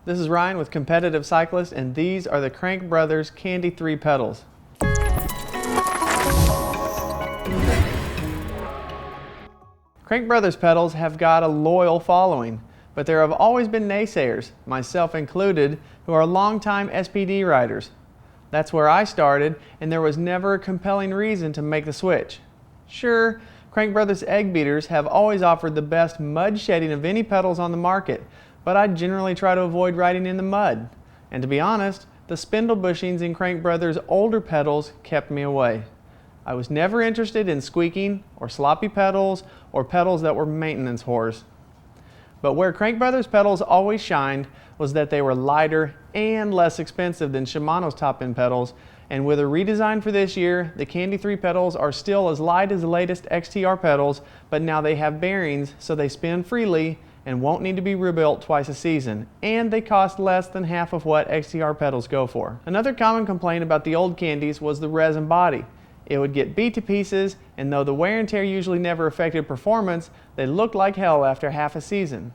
This is Ryan with Competitive Cyclist, and these are the Crankbrothers Candy 3 pedals. Crankbrothers pedals have got a loyal following, but there have always been naysayers, myself included, who are longtime SPD riders. That's where I started, and there was never a compelling reason to make the switch. Sure, Crankbrothers egg beaters have always offered the best mud shedding of any pedals on the market, but I generally try to avoid riding in the mud. And to be honest, the spindle bushings in Crankbrothers' older pedals kept me away. I was never interested in squeaking or sloppy pedals or pedals that were maintenance whores. But where Crankbrothers pedals always shined was that they were lighter and less expensive than Shimano's top-end pedals, and with a redesign for this year, the Candy 3 pedals are still as light as the latest XTR pedals, but now they have bearings so they spin freely and won't need to be rebuilt twice a season, and they cost less than half of what XTR pedals go for. Another common complaint about the old Candies was the resin body. It would get beat to pieces, and though the wear and tear usually never affected performance, they looked like hell after half a season.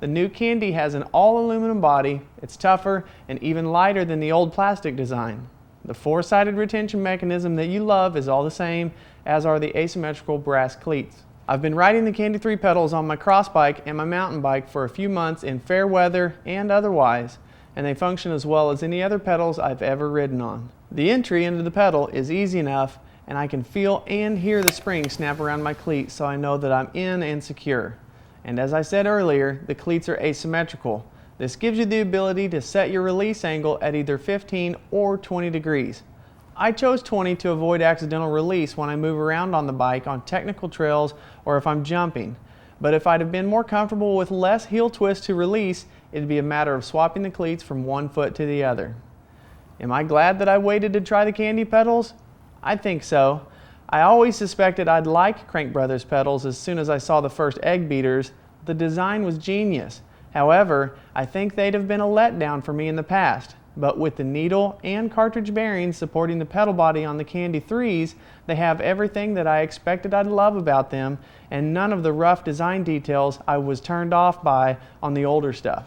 The new Candy has an all-aluminum body, it's tougher and even lighter than the old plastic design. The four-sided retention mechanism that you love is all the same, as are the asymmetrical brass cleats. I've been riding the Candy 3 pedals on my cross bike and my mountain bike for a few months in fair weather and otherwise, and they function as well as any other pedals I've ever ridden on. The entry into the pedal is easy enough, and I can feel and hear the spring snap around my cleat, so I know that I'm in and secure. And as I said earlier, the cleats are asymmetrical. This gives you the ability to set your release angle at either 15 or 20 degrees. I chose 20 to avoid accidental release when I move around on the bike on technical trails or if I'm jumping. But if I'd have been more comfortable with less heel twist to release, it'd be a matter of swapping the cleats from one foot to the other. Am I glad that I waited to try the Candy pedals? I think so. I always suspected I'd like Crankbrothers pedals as soon as I saw the first egg beaters. The design was genius. However, I think they'd have been a letdown for me in the past. But with the needle and cartridge bearings supporting the pedal body on the Candy 3s, they have everything that I expected I'd love about them, and none of the rough design details I was turned off by on the older stuff.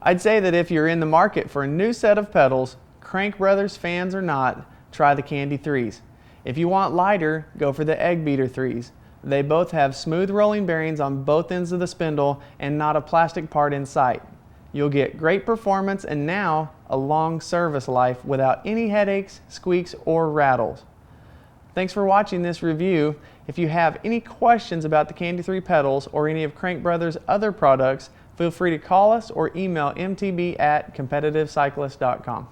I'd say that if you're in the market for a new set of pedals, Crankbrothers fans or not, try the Candy 3s. If you want lighter, go for the Egg Beater 3s. They both have smooth rolling bearings on both ends of the spindle and not a plastic part in sight. You'll get great performance and now a long service life without any headaches, squeaks, or rattles. Thanks for watching this review. If you have any questions about the Candy 3 pedals or any of Crankbrothers' other products, feel free to call us or email mtb@competitivecyclist.com.